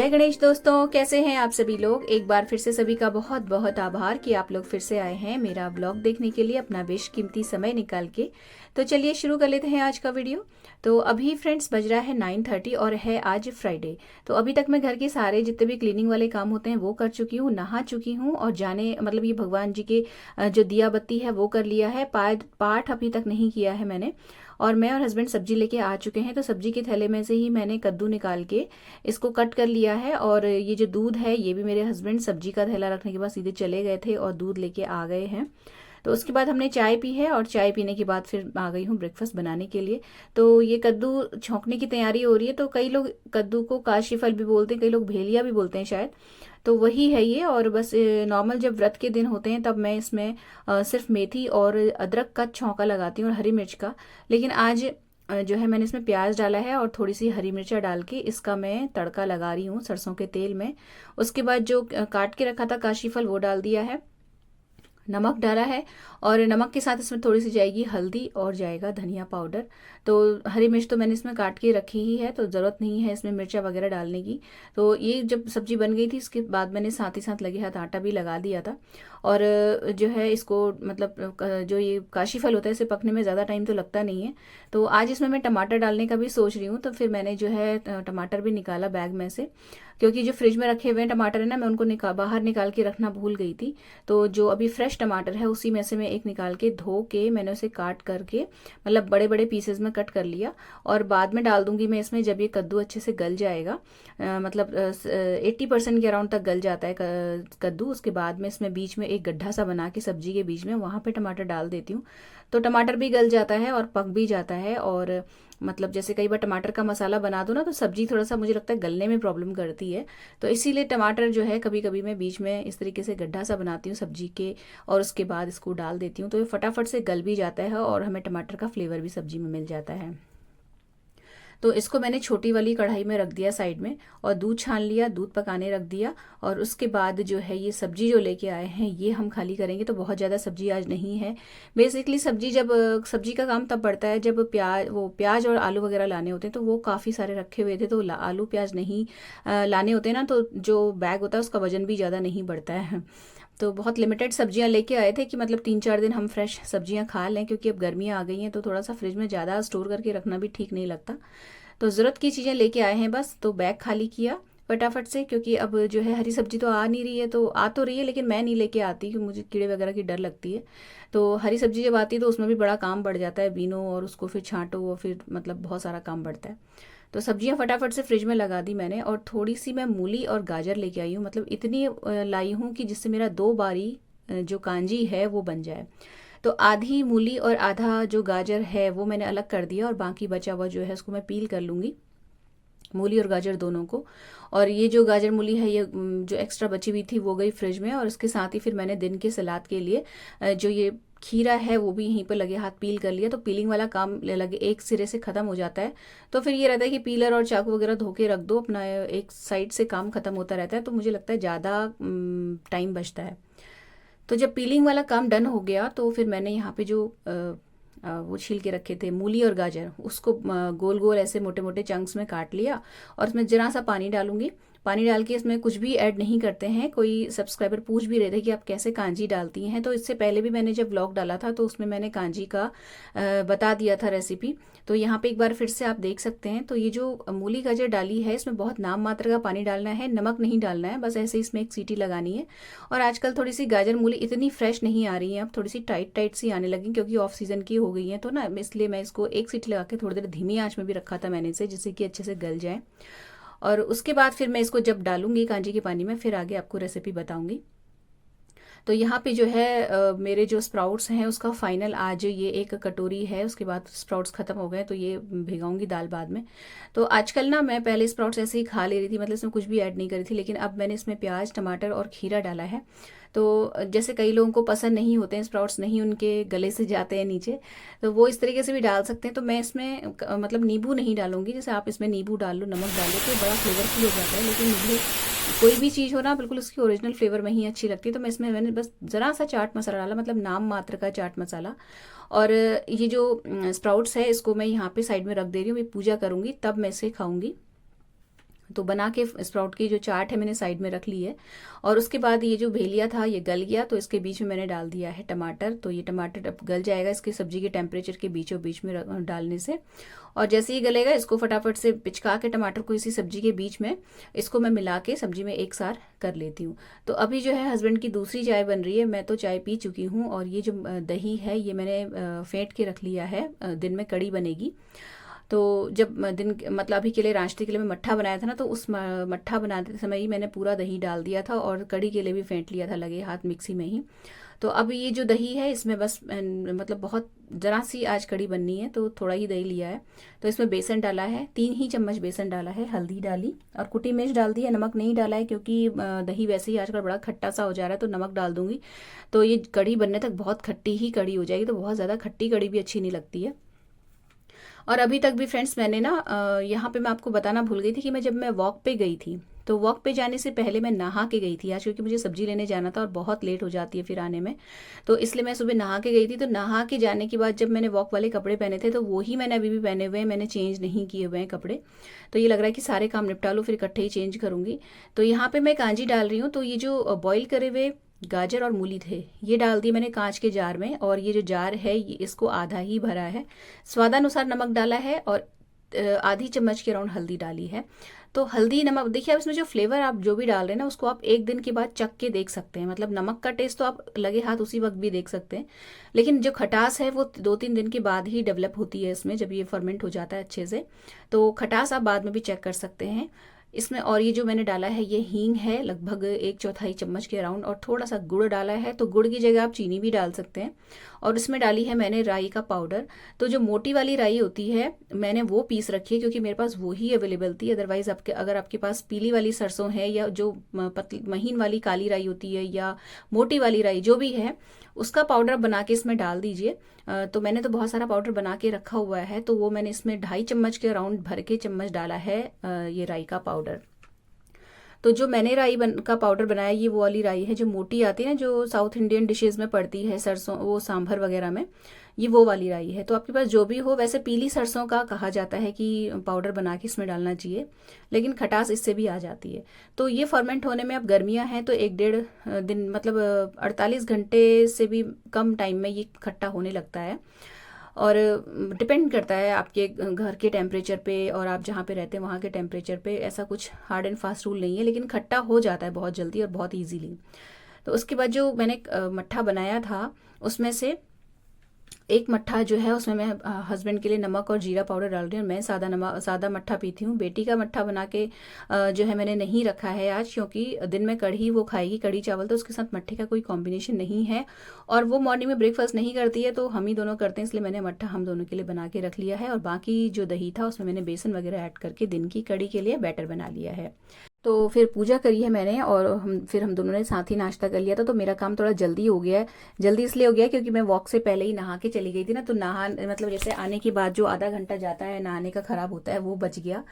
जय गणेश दोस्तों, कैसे हैं आप सभी लोग। एक बार फिर से सभी का बहुत बहुत आभार कि आप लोग फिर से आए हैं मेरा ब्लॉग देखने के लिए, अपना बेशकीमती समय निकाल के। तो चलिए शुरू कर लेते हैं आज का वीडियो। तो अभी फ्रेंड्स बज रहा है 9:30 और है आज फ्राइडे। तो अभी तक मैं घर के सारे जितने भी क्लीनिंग वाले काम होते हैं वो कर चुकी हूँ, नहा चुकी हूँ और जाने मतलब ये भगवान जी के जो दिया बत्ती है वो कर लिया है। पाठ अभी तक नहीं किया है मैंने। और मैं और हस्बैंड सब्जी लेके आ चुके हैं। तो सब्जी के थैले में से ही मैंने कद्दू निकाल के इसको कट कर लिया है। और ये जो दूध है ये भी मेरे हस्बैंड सब्जी का थैला रखने के बाद सीधे चले गए थे और दूध लेके आ गए हैं। तो उसके बाद हमने चाय पी है और चाय पीने के बाद फिर आ गई हूँ ब्रेकफास्ट बनाने के लिए। तो ये कद्दू छौंकने की तैयारी हो रही है। तो कई लोग कद्दू को काशी फल भी बोलते हैं, कई लोग भेलिया भी बोलते हैं शायद। तो वही है ये। और बस नॉर्मल जब व्रत के दिन होते हैं तब मैं इसमें सिर्फ मेथी और अदरक का छौंका लगाती हूँ और हरी मिर्च का। लेकिन आज जो है मैंने इसमें प्याज डाला है और थोड़ी सी हरी मिर्चा डाल के इसका मैं तड़का लगा रही हूँ सरसों के तेल में। उसके बाद जो काट के रखा था काशी फल वो डाल दिया है, नमक डाला है। और नमक के साथ इसमें थोड़ी सी जाएगी हल्दी और जाएगा धनिया पाउडर। तो हरी मिर्च तो मैंने इसमें काट के रखी ही है, तो ज़रूरत नहीं है इसमें मिर्चा वगैरह डालने की। तो ये जब सब्जी बन गई थी इसके बाद मैंने साथ ही साथ लगे हाथ आटा भी लगा दिया था। और जो है इसको मतलब जो ये काशी फल होता है इसे पकने में ज़्यादा टाइम तो लगता नहीं है। तो आज इसमें मैं टमाटर डालने का भी सोच रही हूँ। तो फिर मैंने जो है टमाटर भी निकाला बैग में से, क्योंकि जो फ्रिज में रखे हुए हैं टमाटर है ना, मैं उनको बाहर निकाल के रखना भूल गई थी। तो जो अभी फ्रेश टमाटर है उसी में से मैं एक निकाल के धो के मैंने उसे काट करके मतलब बड़े बड़े पीसेज में कट कर लिया। और बाद में डाल दूंगी मैं इसमें जब ये कद्दू अच्छे से गल जाएगा। मतलब 80% के अराउंड तक गल जाता है कद्दू। उसके बाद में इसमें बीच में एक गड्ढा सा बना के सब्जी के बीच में वहाँ पे टमाटर डाल देती हूँ। तो टमाटर भी गल जाता है और पक भी जाता है। और मतलब जैसे कई बार टमाटर का मसाला बना दो ना तो सब्जी थोड़ा सा मुझे लगता है गलने में प्रॉब्लम करती है। तो इसीलिए टमाटर जो है कभी कभी मैं बीच में इस तरीके से गड्ढा सा बनाती हूँ सब्जी के, और उसके बाद इसको डाल देती हूँ। तो ये फटाफट से गल भी जाता है और हमें टमाटर का फ्लेवर भी सब्जी में मिल जाता है। तो इसको मैंने छोटी वाली कढ़ाई में रख दिया साइड में, और दूध छान लिया, दूध पकाने रख दिया। और उसके बाद जो है ये सब्जी जो लेके आए हैं ये हम खाली करेंगे। तो बहुत ज़्यादा सब्जी आज नहीं है। बेसिकली सब्जी जब सब्जी का काम तब पड़ता है जब प्याज और आलू वगैरह लाने होते हैं। तो वो काफ़ी सारे रखे हुए थे, तो आलू प्याज नहीं लाने होते ना, तो जो बैग होता है उसका वजन भी ज़्यादा नहीं बढ़ता है। तो बहुत लिमिटेड सब्जियां लेके आए थे कि मतलब 3-4 दिन हम फ्रेश सब्जियां खा लें, क्योंकि अब गर्मियां आ गई हैं तो थोड़ा सा फ्रिज में ज़्यादा स्टोर करके रखना भी ठीक नहीं लगता। तो ज़रूरत की चीज़ें लेके आए हैं बस। तो बैग खाली किया फटाफट से, क्योंकि अब जो है हरी सब्जी तो आ नहीं रही है। तो आ तो रही है लेकिन मैं नहीं लेके आती क्योंकि मुझे कीड़े वगैरह की डर लगती है। तो हरी सब्जी जब आती है तो उसमें भी बड़ा काम बढ़ जाता है, बीनो और उसको फिर छांटो और फिर मतलब बहुत सारा काम बढ़ता है। तो सब्जियां फटाफट से फ्रिज में लगा दी मैंने। और थोड़ी सी मैं मूली और गाजर लेके आई हूँ, मतलब इतनी लाई हूँ कि जिससे मेरा 2 बारी जो कांजी है वो बन जाए। तो आधी मूली और आधा जो गाजर है वो मैंने अलग कर दिया, और बाकी बचा हुआ जो है उसको मैं पील कर लूँगी, मूली और गाजर दोनों को। और ये जो गाजर मूली है ये जो एक्स्ट्रा बची हुई थी वो गई फ्रिज में। और उसके साथ ही फिर मैंने दिन के सलाद के लिए जो ये खीरा है वो भी यहीं पर लगे हाथ पील कर लिया। तो पीलिंग वाला काम लगे एक सिरे से ख़त्म हो जाता है। तो फिर ये रहता है कि पीलर और चाकू वगैरह धो के रख दो, अपना एक साइड से काम ख़त्म होता रहता है। तो मुझे लगता है ज़्यादा टाइम बचता है। तो जब पीलिंग वाला काम डन हो गया तो फिर मैंने यहाँ पे जो वो छील के रखे थे मूली और गाजर उसको गोल गोल ऐसे मोटे मोटे चंक्स में काट लिया। और इसमें जरा सा पानी डालूंगी। पानी डाल के इसमें कुछ भी ऐड नहीं करते हैं। कोई सब्सक्राइबर पूछ भी रहे थे कि आप कैसे कांजी डालती हैं, तो इससे पहले भी मैंने जब व्लॉग डाला था तो उसमें मैंने कांजी का बता दिया था रेसिपी। तो यहाँ पे एक बार फिर से आप देख सकते हैं। तो ये जो मूली गाजर डाली है इसमें बहुत नाम मात्र का पानी डालना है, नमक नहीं डालना है, बस ऐसे इसमें एक सीटी लगानी है। और आजकल थोड़ी सी गाजर मूली इतनी फ्रेश नहीं आ रही है, अब थोड़ी सी टाइट टाइट सी आने लगी क्योंकि ऑफ सीजन की हो गई है। तो ना इसलिए मैं इसको एक सीटी लगा के थोड़ी देर धीमी आंच में भी रखा था मैंने इसे, जिससे कि अच्छे से गल जाए। और उसके बाद फिर मैं इसको जब डालूंगी कांजी के पानी में फिर आगे आपको रेसिपी बताऊंगी। तो यहाँ पे जो है मेरे जो स्प्राउट्स हैं उसका फाइनल आज ये एक कटोरी है, उसके बाद स्प्राउट्स खत्म हो गए तो ये भिगाऊंगी दाल बाद में। तो आजकल ना मैं पहले स्प्राउट्स ऐसे ही खा ले रही थी, मतलब इसमें कुछ भी ऐड नहीं करी थी, लेकिन अब मैंने इसमें प्याज टमाटर और खीरा डाला है। तो जैसे कई लोगों को पसंद नहीं होते हैं स्प्राउट्स, नहीं उनके गले से जाते हैं नीचे, तो वो इस तरीके से भी डाल सकते हैं। तो मैं इसमें मतलब नींबू नहीं डालूंगी। जैसे आप इसमें नींबू डाल लो, नमक डाल लो तो बड़ा फ्लेवरफुल हो जाता है, लेकिन मुझे कोई भी चीज़ हो ना बिल्कुल उसकी ओरिजिनल फ्लेवर में ही अच्छी लगती है। तो मैं इसमें मैंने बस ज़रा सा चाट मसाला डाला, मतलब नाम मात्र का चाट मसाला। और ये जो स्प्राउट्स है इसको मैं यहाँ पे साइड में रख दे रही हूँ, मैं पूजा करूँगी तब मैं इसे खाऊंगी। तो बना के स्प्राउट की जो चाट है मैंने साइड में रख ली है। और उसके बाद ये जो भेलिया था ये गल गया, तो इसके बीच में मैंने डाल दिया है टमाटर। तो ये टमाटर अब गल जाएगा इसकी सब्जी के टेम्परेचर के बीचों बीच में डालने से। और जैसे ही गलेगा इसको फटाफट से पिचका के टमाटर को इसी सब्जी के बीच में इसको मैं मिला के सब्जी में एक सार कर लेती हूँ। तो अभी जो है हस्बैंड की दूसरी चाय बन रही है, मैं तो चाय पी चुकी हूँ। और ये जो दही है ये मैंने फेंट के रख लिया है, दिन में कड़ी बनेगी। तो जब दिन मतलब अभी के लिए नाश्ते के लिए मैं मट्ठा बनाया था ना, तो उस मट्ठा बनाते समय ही मैंने पूरा दही डाल दिया था और कड़ी के लिए भी फेंट लिया था लगे हाथ मिक्सी में ही। तो अब ये जो दही है इसमें बस मतलब बहुत ज़रा सी आज कड़ी बननी है तो थोड़ा ही दही लिया है। तो इसमें बेसन डाला है, 3 ही चम्मच बेसन डाला है, हल्दी डाली और कुटी मिर्च डाल दी है। नमक नहीं डाला है क्योंकि दही वैसे ही आजकल बड़ा खट्टा सा हो जा रहा है, तो नमक डाल दूंगी। तो ये कड़ी बनने तक बहुत खट्टी ही कड़ी हो जाएगी, तो बहुत ज़्यादा खट्टी कड़ी भी अच्छी नहीं लगती है। और अभी तक भी फ्रेंड्स मैंने ना यहाँ पे मैं आपको बताना भूल गई थी कि जब मैं वॉक पे गई थी, तो वॉक पे जाने से पहले मैं नहा के गई थी आज, क्योंकि मुझे सब्जी लेने जाना था और बहुत लेट हो जाती है फिर आने में। तो इसलिए मैं सुबह नहा के गई थी। तो नहा के जाने के बाद जब मैंने वॉक वाले कपड़े पहने थे तो वही मैंने अभी भी पहने हुए हैं, मैंने चेंज नहीं किए हुए हैं कपड़े। तो ये लग रहा है कि सारे काम निपटा लूँ फिर इकट्ठे ही चेंज करूँगी। तो यहाँ पर मैं कांजी डाल रही हूँ। तो ये जो बॉईल करे हुए गाजर और मूली थे ये डाल दिए मैंने कांच के जार में। और ये जो जार है ये इसको आधा ही भरा है। स्वादानुसार नमक डाला है और आधी चम्मच के अराउंड हल्दी डाली है। तो हल्दी नमक देखिए, अब इसमें जो फ्लेवर आप जो भी डाल रहे हैं ना उसको आप एक दिन के बाद चख के देख सकते हैं। मतलब नमक का टेस्ट तो आप लगे हाथ उसी वक्त भी देख सकते हैं, लेकिन जो खटास है वो 2-3 दिन के बाद ही डेवलप होती है इसमें, जब ये फर्मेंट हो जाता है अच्छे से। तो खटास आप बाद में भी चेक कर सकते हैं इसमें। और ये जो मैंने डाला है ये हींग है, लगभग 1/4 चम्मच के अराउंड। और थोड़ा सा गुड़ डाला है, तो गुड़ की जगह आप चीनी भी डाल सकते हैं। और इसमें डाली है मैंने राई का पाउडर। तो जो मोटी वाली राई होती है मैंने वो पीस रखी है क्योंकि मेरे पास वो ही अवेलेबल थी। अदरवाइज अगर आपके पास पीली वाली सरसों है या जो पतली महीन वाली काली राई होती है या मोटी वाली राई जो भी है, उसका पाउडर बना के इसमें डाल दीजिए। तो मैंने तो बहुत सारा पाउडर बना के रखा हुआ है, तो वो मैंने इसमें 2.5 चम्मच के अराउंड भर के चम्मच डाला है ये राई का पाउडर। तो जो मैंने का पाउडर बनाया ये वो वाली राई है जो मोटी आती है ना, जो साउथ इंडियन डिशेज में पड़ती है सरसों, वो सांभर वगैरह में, ये वो वाली राई है। तो आपके पास जो भी हो, वैसे पीली सरसों का कहा जाता है कि पाउडर बना के इसमें डालना चाहिए, लेकिन खटास इससे भी आ जाती है। तो ये फर्मेंट होने में अब गर्मियां हैं तो 1-1.5 दिन मतलब 48 घंटे से भी कम टाइम में ये खट्टा होने लगता है। और डिपेंड करता है आपके घर के टेम्परेचर पे और आप जहाँ पे रहते हैं वहाँ के टेम्परेचर पे। ऐसा कुछ हार्ड एंड फास्ट रूल नहीं है, लेकिन खट्टा हो जाता है बहुत जल्दी और बहुत इजीली। तो उसके बाद जो मैंने मट्ठा बनाया था उसमें से एक मट्ठा जो है उसमें मैं हस्बैंड के लिए नमक और जीरा पाउडर डाल रही हूँ। मैं सादा मट्ठा पीती हूँ। बेटी का मट्ठा बना के जो है मैंने नहीं रखा है आज, क्योंकि दिन में कढ़ी वो खाएगी, कढ़ी चावल, तो उसके साथ मट्ठे का कोई कॉम्बिनेशन नहीं है। और वो मॉर्निंग में ब्रेकफास्ट नहीं करती है, तो हम ही दोनों करते हैं, इसलिए मैंने मट्ठा हम दोनों के लिए बना के रख लिया है। और बाकी जो दही था उसमें मैंने बेसन वगैरह ऐड करके दिन की कढ़ी के लिए बैटर बना लिया है। तो फिर पूजा करी है मैंने और हम दोनों ने साथ ही नाश्ता कर लिया था। तो मेरा काम थोड़ा जल्दी हो गया है। जल्दी इसलिए हो गया क्योंकि मैं वॉक से पहले ही नहा के चली गई थी ना, तो नहा मतलब जैसे आने के बाद जो आधा घंटा जाता है नहाने का खराब होता है वो बच गया,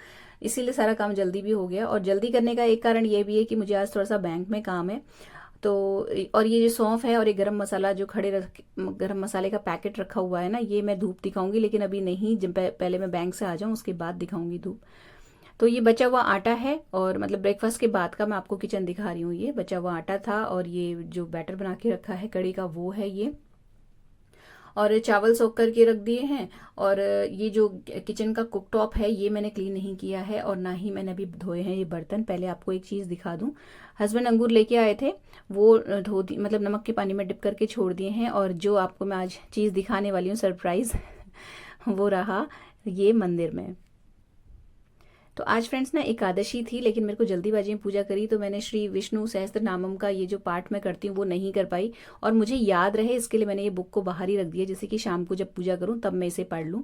इसीलिए सारा काम जल्दी भी हो गया। और जल्दी करने का एक कारण ये भी है कि मुझे आज थोड़ा सा बैंक में काम है। तो और ये जो सौंफ है और ये गरम मसाला जो गरम मसाले का पैकेट रखा हुआ है ना, ये मैं धूप दिखाऊंगी, लेकिन अभी नहीं, जब पहले मैं बैंक से आ जाऊँ उसके बाद दिखाऊंगी धूप। तो ये बचा हुआ आटा है, और मतलब ब्रेकफास्ट के बाद का मैं आपको किचन दिखा रही हूँ। ये बचा हुआ आटा था और ये जो बैटर बना के रखा है कड़ी का वो है ये। और चावल सोख करके रख दिए हैं। और ये जो किचन का कुक टॉप है ये मैंने क्लीन नहीं किया है और ना ही मैंने अभी धोए हैं ये बर्तन। पहले आपको एक चीज़ दिखा दूं, हस्बैंड अंगूर लेके आए थे, वो धो दी मतलब नमक के पानी में डिप करके छोड़ दिए हैं। और जो आपको मैं आज चीज़ दिखाने वाली हूँ सरप्राइज़ वो रहा ये मंदिर में। तो आज फ्रेंड्स ना एकादशी थी, लेकिन मेरे को जल्दीबाजी में पूजा करी, तो मैंने श्री विष्णु सहस्त्र नामम का ये जो पाठ मैं करती हूँ वो नहीं कर पाई। और मुझे याद रहे इसके लिए मैंने ये बुक को बाहर ही रख दिया, जैसे कि शाम को जब पूजा करूँ तब मैं इसे पढ़ लूँ।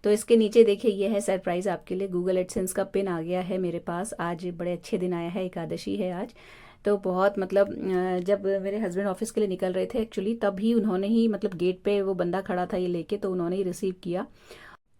तो इसके नीचे देखिए ये है सरप्राइज आपके लिए, गूगल एडसेंस का पिन आ गया है मेरे पास। आज बड़े अच्छे दिन आया है, एकादशी है आज। तो बहुत मतलब जब मेरे हस्बैंड ऑफिस के लिए निकल रहे थे एक्चुअली, तभी उन्होंने ही मतलब गेट पे वो बंदा खड़ा था ये लेके, तो उन्होंने ही रिसीव किया।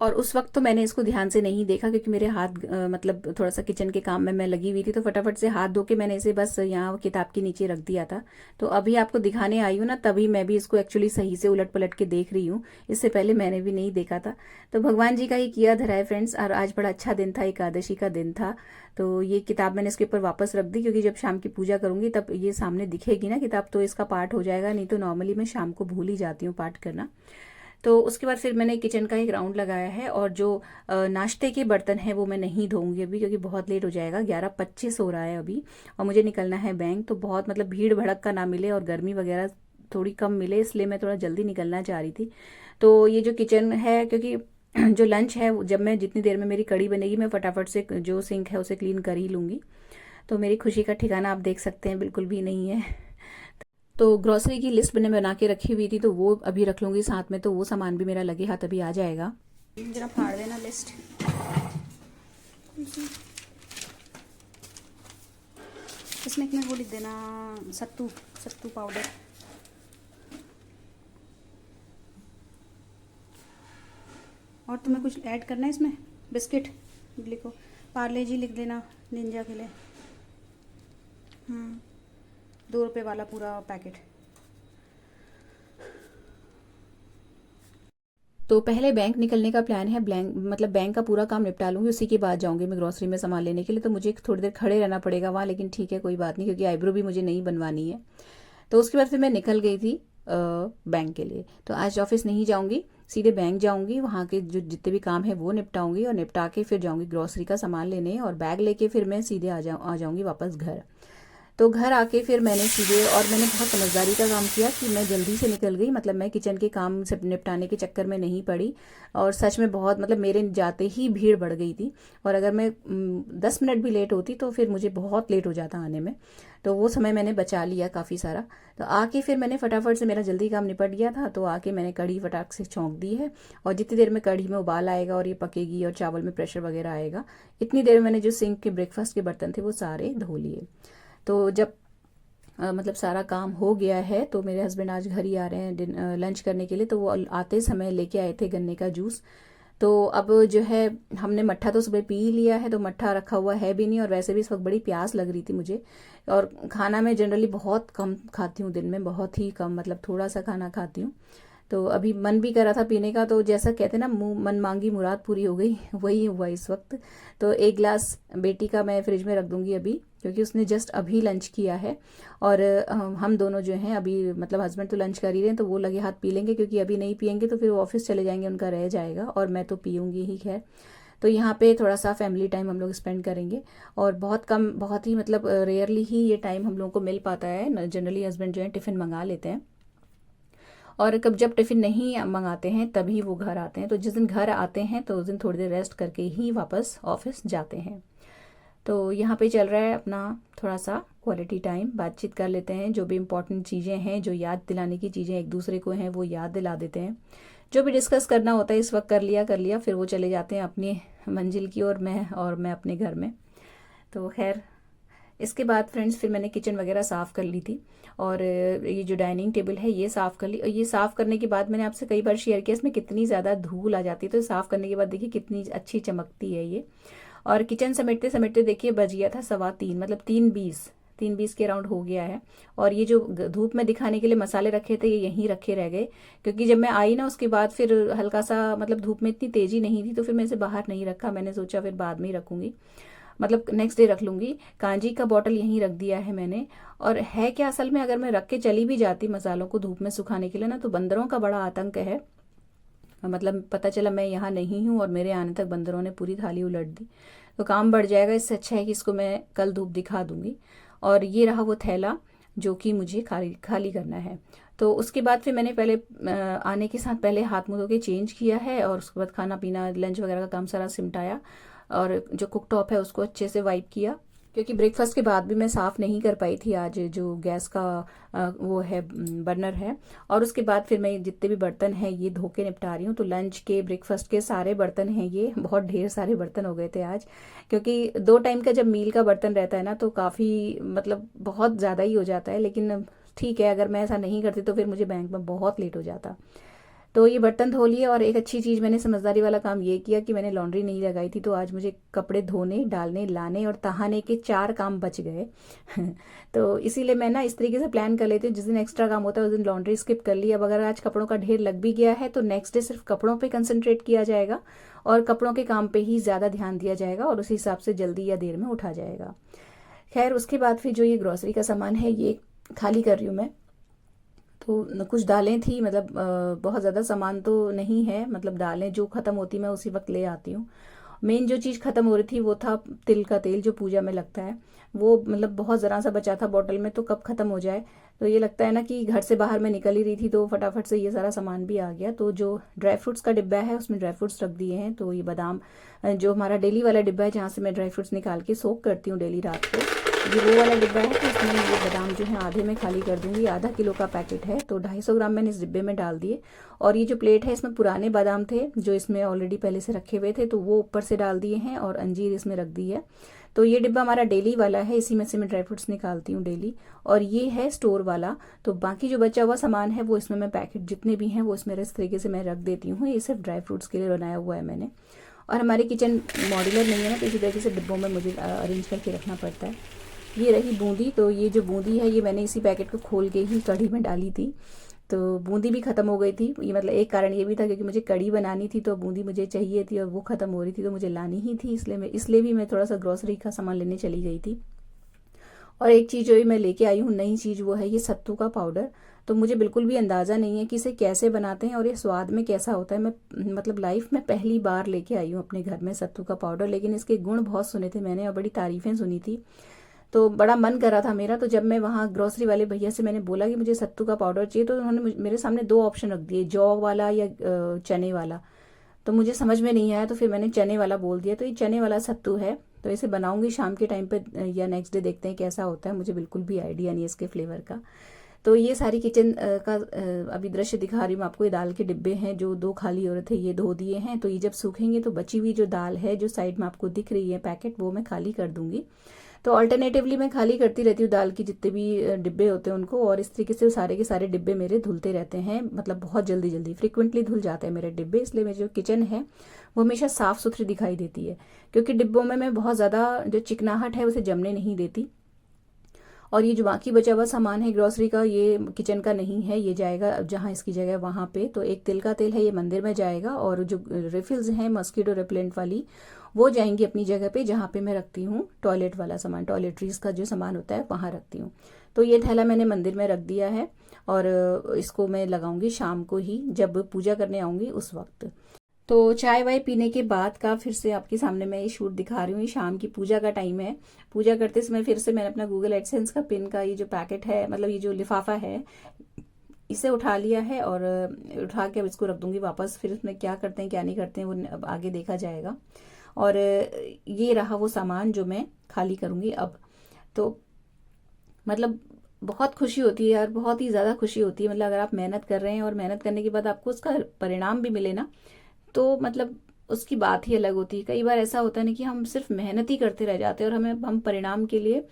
और उस वक्त तो मैंने इसको ध्यान से नहीं देखा क्योंकि मेरे हाथ मतलब थोड़ा सा किचन के काम में मैं लगी हुई थी, तो फटाफट से हाथ धो के मैंने इसे बस यहाँ किताब के नीचे रख दिया था। तो अभी आपको दिखाने आई हूँ ना, तभी मैं भी इसको एक्चुअली सही से उलट पलट के देख रही हूँ। इससे पहले मैंने भी नहीं देखा था। तो भगवान जी का ही किया धरा है फ्रेंड्स। और आज बड़ा अच्छा दिन था, एकादशी का दिन था। तो ये किताब मैंने इसके ऊपर वापस रख दी क्योंकि जब शाम की पूजा करूंगी तब ये सामने दिखेगी ना किताब, तो इसका पाठ हो जाएगा। नहीं तो नॉर्मली मैं शाम को भूल ही जाती हूँ पाठ करना। तो उसके बाद फिर मैंने किचन का एक राउंड लगाया है, और जो नाश्ते के बर्तन हैं वो मैं नहीं धोऊंगी अभी क्योंकि बहुत लेट हो जाएगा। 11:25 हो रहा है अभी, और मुझे निकलना है बैंक। तो बहुत मतलब भीड़ भड़क का ना मिले और गर्मी वगैरह थोड़ी कम मिले, इसलिए मैं थोड़ा जल्दी निकलना चाह रही थी। तो ये जो किचन है, क्योंकि जो लंच है जब मैं जितनी देर में मेरी कड़ी बनेगी मैं फटाफट से जो सिंक है उसे क्लीन कर ही लूँगी। तो मेरी खुशी का ठिकाना आप देख सकते हैं बिल्कुल भी नहीं है। तो ग्रॉसरी की लिस्ट मैंने बना के रखी हुई थी, तो वो अभी रख लूँगी साथ में, तो वो सामान भी मेरा लगे हाथ अभी आ जाएगा। जरा फाड़ देना लिस्ट। इसमें एक में वो लिख देना सत्तू सत्तू पाउडर। और तुम्हें कुछ ऐड करना है इसमें? बिस्किट लिखो, पार्ले जी लिख देना निंजा के लिए। 2 रुपये वाला पूरा पैकेट। तो पहले बैंक निकलने का प्लान है। बैंक का पूरा काम निपटा लूँगी, उसी के बाद जाऊँगी मैं ग्रॉसरी में सामान लेने के लिए। तो मुझे थोड़ी देर खड़े रहना पड़ेगा वहाँ, लेकिन ठीक है कोई बात नहीं क्योंकि आईब्रो भी मुझे नहीं बनवानी है। तो उसके बाद फिर मैं निकल गई थी बैंक के लिए। तो आज ऑफिस नहीं जाऊँगी, सीधे बैंक जाऊँगी। वहाँ के जो जितने भी काम है वो निपटाऊँगी, और निपटा के फिर जाऊँगी ग्रॉसरी का सामान लेने, और बैग लेके फिर मैं सीधे आ जाऊँगी वापस घर। तो घर आके फिर मैंने सीधे, और मैंने बहुत समझदारी का काम किया कि मैं जल्दी से निकल गई। मतलब मैं किचन के काम से निपटाने के चक्कर में नहीं पड़ी, और सच में बहुत मतलब मेरे जाते ही भीड़ बढ़ गई थी। और अगर मैं 10 मिनट भी लेट होती तो फिर मुझे बहुत लेट हो जाता आने में। तो वो समय मैंने बचा लिया काफ़ी सारा। तो आके फिर मैंने फटाफट से, मेरा जल्दी काम निपट गया था, तो आके मैंने कढ़ी फटाक से छौंक दी है। और जितनी देर में कढ़ी में उबाल आएगा और ये पकेगी और चावल में प्रेशर वगैरह आएगा, इतनी देर में मैंने जो सिंक के ब्रेकफास्ट के बर्तन थे वो सारे धो लिए। तो जब मतलब सारा काम हो गया है, तो मेरे हस्बैंड आज घर ही आ रहे हैं लंच करने के लिए। तो वो आते समय लेके आए थे गन्ने का जूस। तो अब जो है हमने मट्ठा तो सुबह पी ही लिया है, तो मट्ठा रखा हुआ है भी नहीं। और वैसे भी इस वक्त बड़ी प्यास लग रही थी मुझे, और खाना मैं जनरली बहुत कम खाती हूँ दिन में, बहुत ही कम, मतलब थोड़ा सा खाना खाती हूँ। तो अभी मन भी कर रहा था पीने का, तो जैसा कहते हैं ना मुँह मन मांगी मुराद पूरी हो गई, वही हुआ इस वक्त। तो एक गिलास बेटी का मैं फ्रिज में रख दूंगी अभी, क्योंकि उसने जस्ट अभी लंच किया है। और हम दोनों जो हैं अभी, मतलब हस्बैंड तो लंच कर ही रहे हैं, तो वो लगे हाथ पी लेंगे, क्योंकि अभी नहीं पियेंगे तो फिर वो ऑफिस चले जाएंगे, उनका रह जाएगा, और मैं तो पीऊँगी ही। खैर, तो यहाँ पे थोड़ा सा फैमिली टाइम हम लोग स्पेंड करेंगे, और बहुत कम, बहुत ही मतलब रेयरली ही ये टाइम हम लोगों को मिल पाता है। जनरली हस्बैंड जो है टिफ़िन मंगा लेते हैं, और कब जब टिफ़िन नहीं मंगाते हैं तभी वो घर आते हैं। तो जिस दिन घर आते हैं तो उस दिन थोड़ी देर रेस्ट करके ही वापस ऑफिस जाते हैं। तो यहाँ पे चल रहा है अपना थोड़ा सा क्वालिटी टाइम, बातचीत कर लेते हैं। जो भी इम्पोर्टेंट चीज़ें हैं, जो याद दिलाने की चीज़ें एक दूसरे को हैं, वो याद दिला देते हैं। जो भी डिस्कस करना होता है इस वक्त कर लिया, फिर वो चले जाते हैं अपनी मंजिल की ओर, मैं अपने घर में। तो खैर, इसके बाद फ्रेंड्स फिर मैंने किचन वगैरह साफ़ कर ली थी, और ये जो डाइनिंग टेबल है ये साफ़ कर ली। और ये साफ़ करने के बाद मैंने आपसे कई बार शेयर किया इसमें कितनी ज़्यादा धूल आ जाती है, तो साफ़ करने के बाद देखिए कितनी अच्छी चमकती है ये। और किचन समेटते समेटते देखिए बज गया था 3:15, मतलब 3:20 के अराउंड हो गया है। और ये जो धूप में दिखाने के लिए मसाले रखे थे ये यहीं रखे रह गए, क्योंकि जब मैं आई ना उसके बाद फिर हल्का सा, मतलब धूप में इतनी तेज़ी नहीं थी, तो फिर मैं इसे बाहर नहीं रखा। मैंने सोचा फिर बाद में ही रखूँगी, मतलब नेक्स्ट डे रख लूँगी। कांजी का बॉटल यहीं रख दिया है मैंने। और है क्या, असल में अगर मैं रख के चली भी जाती मसालों को धूप में सुखाने के लिए ना, तो बंदरों का बड़ा आतंक है। मतलब पता चला मैं यहाँ नहीं हूँ और मेरे आने तक बंदरों ने पूरी थाली उलट दी, तो काम बढ़ जाएगा। इससे अच्छा है कि इसको मैं कल धूप दिखा दूँगी। और ये रहा वो थैला जो कि मुझे खाली करना है। तो उसके बाद फिर मैंने पहले आने के साथ पहले हाथ मुँह धो के चेंज किया है, और उसके बाद खाना पीना लंच वगैरह का काम सारा सिमटाया, और जो कुक टॉप है उसको अच्छे से वाइप किया, क्योंकि ब्रेकफास्ट के बाद भी मैं साफ़ नहीं कर पाई थी आज, जो गैस का वो है बर्नर है। और उसके बाद फिर मैं जितने भी बर्तन हैं ये धो के निपटा रही हूँ। तो लंच के, ब्रेकफास्ट के सारे बर्तन हैं, ये बहुत ढेर सारे बर्तन हो गए थे आज, क्योंकि 2 टाइम का जब मील का बर्तन रहता है ना तो काफ़ी मतलब बहुत ज़्यादा ही हो जाता है। लेकिन ठीक है, अगर मैं ऐसा नहीं करती तो फिर मुझे बैंक में बहुत लेट हो जाता। तो ये बर्तन धो लिए। और एक अच्छी चीज़ मैंने समझदारी वाला काम ये किया कि मैंने लॉन्ड्री नहीं लगाई थी, तो आज मुझे कपड़े धोने, डालने, लाने और तहाने के 4 काम बच गए। तो इसीलिए मैं ना इस तरीके से प्लान कर लेती हूँ, जिस दिन एक्स्ट्रा काम होता है उस दिन लॉन्ड्री स्किप कर ली। अब अगर आज कपड़ों का ढेर लग भी गया है तो नेक्स्ट डे सिर्फ कपड़ों पे कंसंट्रेट किया जाएगा और कपड़ों के काम पे ही ज़्यादा ध्यान दिया जाएगा और उसी हिसाब से जल्दी या देर में उठा जाएगा। खैर उसके बाद फिर जो ये ग्रॉसरी का सामान है ये खाली कर रही हूँ मैं। तो कुछ दालें थी, मतलब बहुत ज़्यादा सामान तो नहीं है, मतलब दालें जो ख़त्म होती मैं उसी वक्त ले आती हूँ। मेन जो चीज़ ख़त्म हो रही थी वो था तिल का तेल, जो पूजा में लगता है। वो मतलब बहुत ज़रा सा बचा था बॉटल में, तो कब ख़त्म हो जाए। तो ये लगता है ना कि घर से बाहर मैं निकल ही रही थी तो फटाफट से ये सारा सामान भी आ गया। तो जो ड्राई फ्रूट्स का डिब्बा है उसमें ड्राई फ्रूट्स रख दिए हैं। तो ये बादाम, जो हमारा डेली वाला डिब्बा है जहाँ से मैं ड्राई फ्रूट्स निकाल के सोक करती हूँ डेली रात को, ये वो वाला डिब्बा है। तो इसमें ये बादाम जो है आधे में खाली कर दूंगी। आधा किलो का पैकेट है तो 250 ग्राम मैंने इस डिब्बे में डाल दिए। और ये जो प्लेट है इसमें पुराने बादाम थे जो इसमें ऑलरेडी पहले से रखे हुए थे, तो वो ऊपर से डाल दिए हैं और अंजीर इसमें रख दी है। तो ये डिब्बा हमारा डेली वाला है, इसी में से मैं ड्राई फ्रूट्स निकालती हूँ डेली। और ये है स्टोर वाला, तो बाकी जो बचा हुआ सामान है वो इसमें मैं पैकेट जितने भी हैं वो इसमें इस तरीके से मैं रख देती हूँ। ये सिर्फ ड्राई फ्रूट्स के लिए बनाया हुआ है मैंने। और हमारी किचन मॉड्यूलर नहीं है ना, तो इसी तरीके से डिब्बों में मुझे अरेंज करके रखना पड़ता है। ये रही बूंदी, तो ये जो बूंदी है ये मैंने इसी पैकेट को खोल के ही कढ़ी में डाली थी। तो बूंदी भी ख़त्म हो गई थी। ये मतलब एक कारण ये भी था क्योंकि मुझे कढ़ी बनानी थी तो बूंदी मुझे चाहिए थी और वो ख़त्म हो रही थी तो मुझे लानी ही थी, इसलिए भी मैं थोड़ा सा ग्रॉसरी का सामान लेने चली गई थी। और एक चीज़ जो मैं लेके आई हूँ नई चीज़, वो है ये सत्तू का पाउडर। तो मुझे बिल्कुल भी अंदाज़ा नहीं है कि इसे कैसे बनाते हैं और ये स्वाद में कैसा होता है। मैं मतलब लाइफ में पहली बार लेके आई हूँ अपने घर में सत्तू का पाउडर, लेकिन इसके गुण बहुत सुने थे मैंने और बड़ी तारीफ़ें सुनी थी। तो बड़ा मन कर रहा था मेरा। तो जब मैं वहाँ ग्रोसरी वाले भैया से मैंने बोला कि मुझे सत्तू का पाउडर चाहिए, तो उन्होंने मेरे सामने 2 ऑप्शन रख दिए, जौ वाला या चने वाला। तो मुझे समझ में नहीं आया, तो फिर मैंने चने वाला बोल दिया। तो ये चने वाला सत्तू है, तो इसे बनाऊंगी शाम के टाइम पे या नेक्स्ट डे, देखते हैं कैसा होता है। मुझे बिल्कुल भी आइडिया नहीं है इसके फ्लेवर का। तो ये सारी किचन का अभी दृश्य दिखा रही हूँ आपको। ये दाल के डिब्बे हैं जो 2 खाली हो रहे थे, ये धो दिए हैं। तो ये जब सूखेंगे तो बची हुई जो दाल है जो साइड में आपको दिख रही है पैकेट, वो मैं खाली कर दूंगी। तो अल्टरनेटिवली मैं खाली करती रहती हूँ दाल की जितने भी डिब्बे होते हैं उनको, और इस तरीके से सारे के सारे डिब्बे मेरे धुलते रहते हैं। मतलब बहुत जल्दी जल्दी फ्रिक्वेंटली धुल जाते हैं मेरे डिब्बे, इसलिए मेरी जो किचन है वो हमेशा साफ़ सुथरी दिखाई देती है। क्योंकि डिब्बों में मैं बहुत ज़्यादा जो चिकनाहट है उसे जमने नहीं देती। और ये जो बाकी बचा हुआ सामान है ग्रोसरी का, ये किचन का नहीं है, ये जाएगा जहाँ इसकी जगह वहाँ पे। तो एक तिल का तेल है, ये मंदिर में जाएगा। और जो रिफिल्स हैं मस्कीटो रिपेलेंट वाली, वो जाएंगी अपनी जगह पे जहाँ पे मैं रखती हूँ टॉयलेट वाला सामान, टॉयलेटरीज का जो सामान होता है वहाँ रखती हूँ। तो ये थैला मैंने मंदिर में रख दिया है और इसको मैं लगाऊंगी शाम को ही, जब पूजा करने आऊँगी उस वक्त। तो चाय वाय पीने के बाद का फिर से आपके सामने मैं ये शूट दिखा रही हूँ। ये शाम की पूजा का टाइम है। पूजा करते समय फिर से मैंने अपना गूगल एडसेंस का पिन का ये जो पैकेट है, मतलब ये जो लिफाफा है, इसे उठा लिया है और उठा के अब इसको रख दूंगी वापस। फिर उसमें क्या करते हैं क्या नहीं करते हैं वो अब आगे देखा जाएगा। और ये रहा वो सामान जो मैं खाली करूँगी अब। तो मतलब बहुत खुशी होती है यार, बहुत ही ज़्यादा खुशी होती है। मतलब अगर आप मेहनत कर रहे हैं और मेहनत करने के बाद आपको उसका परिणाम भी मिले ना, तो मतलब उसकी बात ही अलग होती है। कई बार ऐसा होता है ना कि हम सिर्फ मेहनत ही करते रह जाते हैं और हम परिणाम के लिए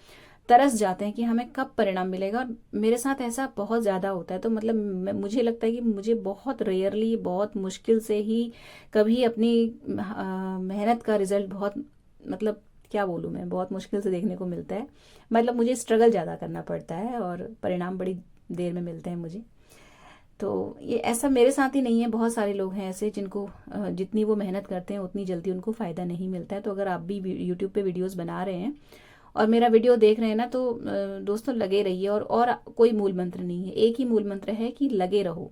तरस जाते हैं कि हमें कब परिणाम मिलेगा। और मेरे साथ ऐसा बहुत ज़्यादा होता है। तो मतलब मुझे लगता है कि मुझे बहुत रेयरली, बहुत मुश्किल से ही कभी अपनी मेहनत का रिजल्ट बहुत, मतलब क्या बोलूँ मैं, बहुत मुश्किल से देखने को मिलता है। मतलब मुझे स्ट्रगल ज़्यादा करना पड़ता है और परिणाम बड़ी देर में मिलते हैं मुझे। तो ये ऐसा मेरे साथ ही नहीं है, बहुत सारे लोग हैं ऐसे जिनको जितनी वो मेहनत करते हैं उतनी जल्दी उनको फ़ायदा नहीं मिलता है। तो अगर आप भी यूट्यूब पे वीडियोस बना रहे हैं और मेरा वीडियो देख रहे हैं ना, तो दोस्तों लगे रहिए। और कोई मूल मंत्र नहीं है, एक ही मूल मंत्र है कि लगे रहो।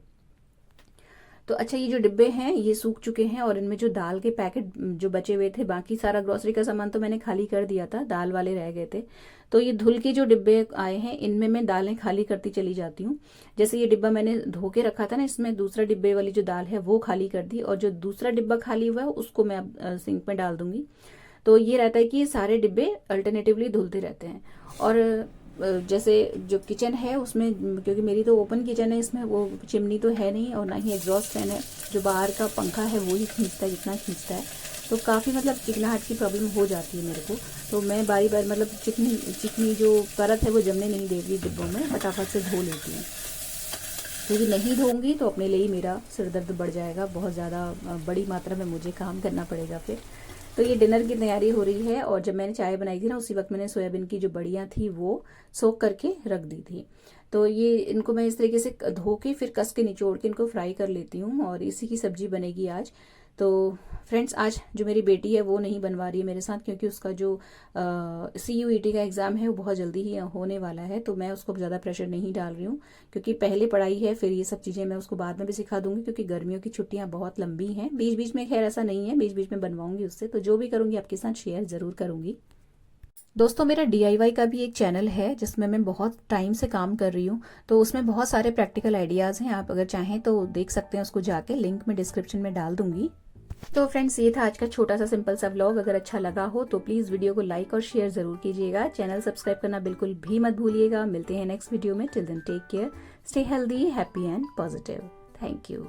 तो अच्छा, ये जो डिब्बे हैं ये सूख चुके हैं और इनमें जो दाल के पैकेट जो बचे हुए थे, बाकी सारा ग्रोसरी का सामान तो मैंने खाली कर दिया था, दाल वाले रह गए थे। तो ये धुल के जो डिब्बे आए हैं इनमें मैं दालें खाली करती चली जाती हूँ। जैसे ये डिब्बा मैंने धो के रखा था ना, इसमें दूसरा डिब्बे वाली जो दाल है वो खाली कर दी, और जो दूसरा डिब्बा खाली हुआ है उसको मैं अब सिंक में डाल दूंगी। तो ये रहता है कि सारे डिब्बे अल्टरनेटिवली धुलते रहते हैं। और जैसे जो किचन है उसमें, क्योंकि मेरी तो ओपन किचन है, इसमें वो चिमनी तो है नहीं और ना ही एग्जॉस्ट फैन है, जो बाहर का पंखा है वो ही खींचता है जितना खींचता है। तो काफ़ी मतलब चिकनाहट की प्रॉब्लम हो जाती है मेरे को। तो मैं बारी बारी मतलब चिकनी जो परत है वो जमने नहीं देती डिब्बों में, फटाफट से धो लेती हूँ। क्योंकि नहीं धोऊंगी तो अपने लिए ही मेरा सिर दर्द बढ़ जाएगा, बहुत ज़्यादा बड़ी मात्रा में मुझे काम करना पड़ेगा फिर। तो ये डिनर की तैयारी हो रही है, और जब मैंने चाय बनाई थी ना उसी वक्त मैंने सोयाबीन की जो बड़ियाँ थी वो सोख करके रख दी थी। तो ये इनको मैं इस तरीके से धो के फिर कस के निचोड़ के इनको फ्राई कर लेती हूँ, और इसी की सब्जी बनेगी आज। तो फ्रेंड्स, आज जो मेरी बेटी है वो नहीं बनवा रही है मेरे साथ, क्योंकि उसका जो CUET का एग्ज़ाम है वो बहुत जल्दी ही होने वाला है। तो मैं उसको ज़्यादा प्रेशर नहीं डाल रही हूँ, क्योंकि पहले पढ़ाई है, फिर ये सब चीज़ें मैं उसको बाद में भी सिखा दूंगी, क्योंकि गर्मियों की छुट्टियाँ बहुत लंबी हैं। बीच बीच में खैर ऐसा नहीं है, बीच बीच में बनवाऊंगी उससे, तो जो भी करूँगी आपके साथ शेयर ज़रूर करूँगी। दोस्तों, मेरा DIY का भी एक चैनल है जिसमें मैं बहुत टाइम से काम कर रही हूँ, तो उसमें बहुत सारे प्रैक्टिकल आइडियाज़ हैं। आप अगर चाहें तो देख सकते हैं उसको जाके, लिंक मैं डिस्क्रिप्शन में डाल दूंगी। तो फ्रेंड्स, ये था आज का छोटा सा सिंपल सा व्लॉग। अगर अच्छा लगा हो तो प्लीज़ वीडियो को लाइक और शेयर ज़रूर कीजिएगा। चैनल सब्सक्राइब करना बिल्कुल भी मत भूलिएगा। मिलते हैं नेक्स्ट वीडियो में। Till then take care, stay healthy, happy and positive. Thank you.